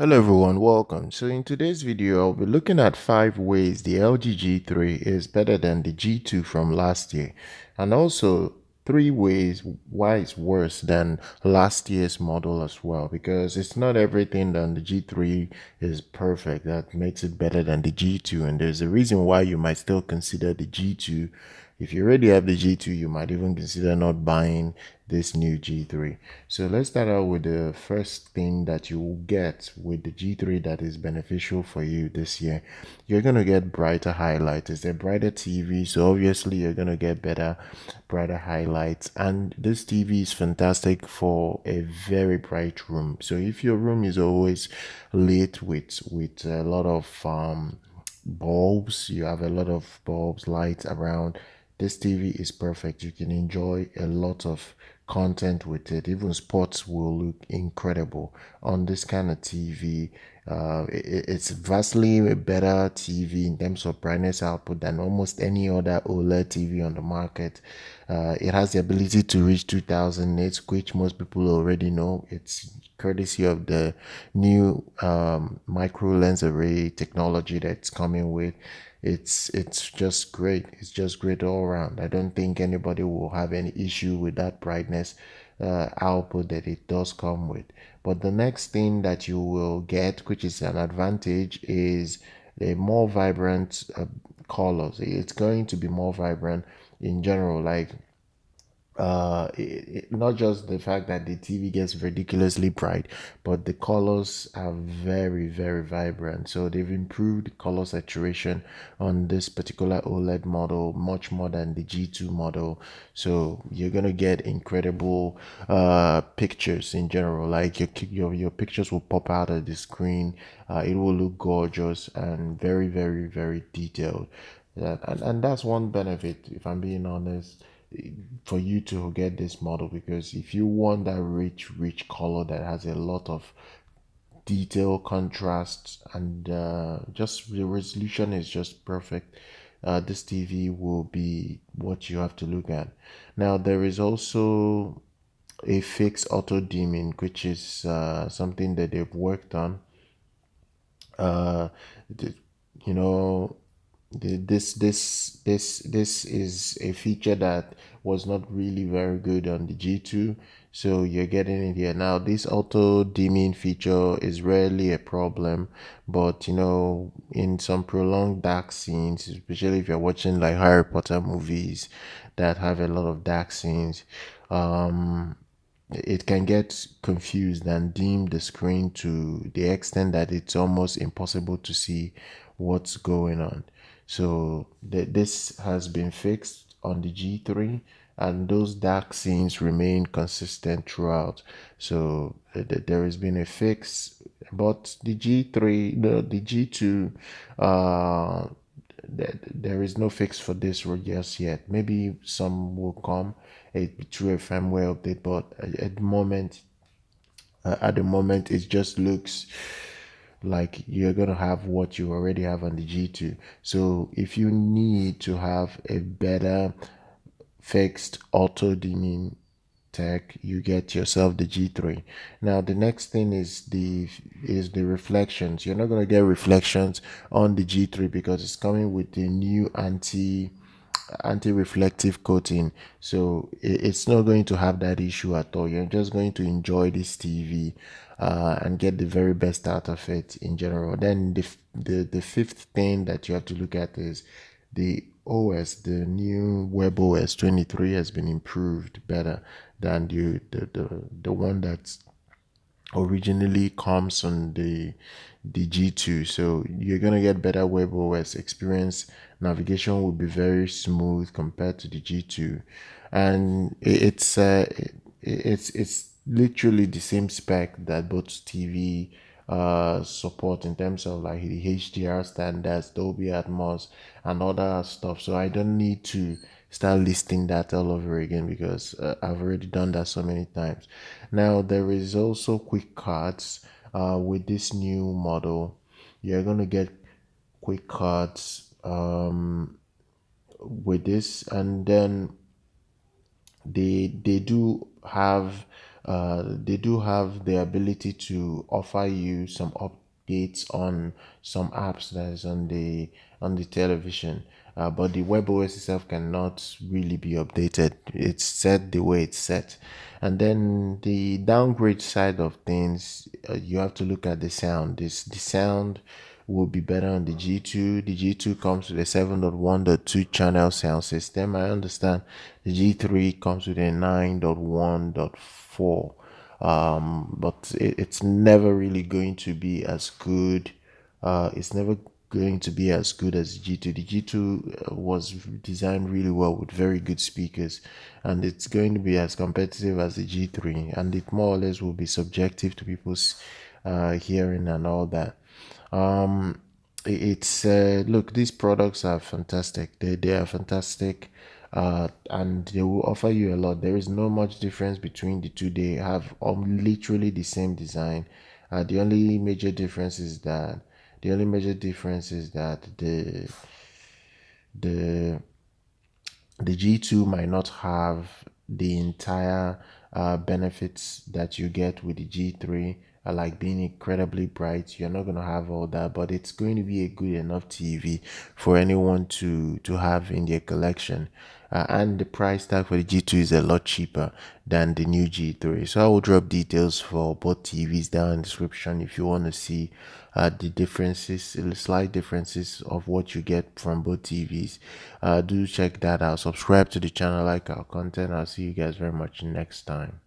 Hello everyone, welcome. So in today's video, I'll be looking at 5 ways the LG G3 is better than the G2 from last year, and also 3 ways why it's worse than last year's model as well, because it's not everything that the G3 is perfect that makes it better than the G2, and there's a reason why you might still consider the G2. If you already have the G2, you might even consider not buying this new G3. So let's start out with the first thing that you will get with the G3 that is beneficial for you this year. You're going to get brighter highlights. It's a brighter TV, so obviously you're going to get brighter highlights. And this TV is fantastic for a very bright room. So if your room is always lit with a lot of bulbs, you have a lot of bulbs, lights around, this TV is perfect. You can enjoy a lot of content with it. Even sports will look incredible on this kind of TV. It's vastly a better TV in terms of brightness output than almost any other OLED TV on the market. It has the ability to reach 2000 nits, which most people already know. It's courtesy of the new micro lens array technology that's coming with. It's just great. It's just great all around. I don't think anybody will have any issue with that brightness output that it does come with. But the next thing that you will get, which is an advantage, is a more vibrant colors. It's going to be more vibrant in general, like not just the fact that the TV gets ridiculously bright, but the colors are very vibrant. So they've improved color saturation on this particular OLED model much more than the G2 model. So you're gonna get incredible pictures in general. Like your pictures will pop out of the screen. It will look gorgeous and very detailed. And that's one benefit, if I'm being honest, for you to get this model, because if you want that rich color that has a lot of detail, contrast, and just the resolution is just perfect, this TV will be what you have to look at. Now there is also a fixed auto dimming, which is something that they've worked on. uh the, you know this is a feature that was not really very good on the G2, so you're getting it here now. This auto dimming feature is rarely a problem, but in some prolonged dark scenes, especially if you're watching like Harry Potter movies that have a lot of dark scenes, um it can get confused and dim the screen to the extent that it's almost impossible to see what's going on. So this has been fixed on the G3, and those dark scenes remain consistent throughout. So there has been a fix, but the G3, the G2, uh, there is no fix for this just yet. Maybe some will come through a firmware update, but at the moment, it just looks like you're gonna have what you already have on the G2. So if you need to have a better fixed auto dimming tech, you get yourself the G3. Now the next thing is the reflections. You're not gonna get reflections on the G3 because it's coming with the new anti-reflective coating, so it's not going to have that issue at all. You're just going to enjoy this TV and get the very best out of it in general. Then the fifth thing that you have to look at is the OS. The new web OS 23 has been improved better than the one that's originally comes on the G2. So you're gonna get better web OS experience. Navigation will be very smooth compared to the G2, and it's literally the same spec that both TV support in terms of like the HDR standards, Dolby Atmos, and other stuff. So I don't need to start listing that all over again because I've already done that so many times. Now there is also quick cards with this new model. You're gonna get quick cards with this, and then they do have They do have the ability to offer you some updates on some apps that is on the television. But the WebOS itself cannot really be updated. It's set the way it's set. And then the downgrade side of things, you have to look at the sound. The sound will be better on the G2. The G2 comes with a 7.1.2 channel sound system. I understand the G3 comes with a 9.1.4, but it's never really going to be as good. It's never going to be as good as G2. The G2 was designed really well with very good speakers, and it's going to be as competitive as the G3, and it more or less will be subjective to people's hearing and all that. It's look, these products are fantastic. They are fantastic, and they will offer you a lot. There is no much difference between the two. They have literally the same design. The only major difference is that the the G2 might not have the entire benefits that you get with the G3, like being incredibly bright. You're not going to have all that, but it's going to be a good enough TV for anyone to have in their collection. And the price tag for the G2 is a lot cheaper than the new G3. So I will drop details for both TVs down in the description if you want to see the differences, the slight differences of what you get from both TVs. Do check that out. Subscribe to the channel, like our content. I'll see you guys very much next time.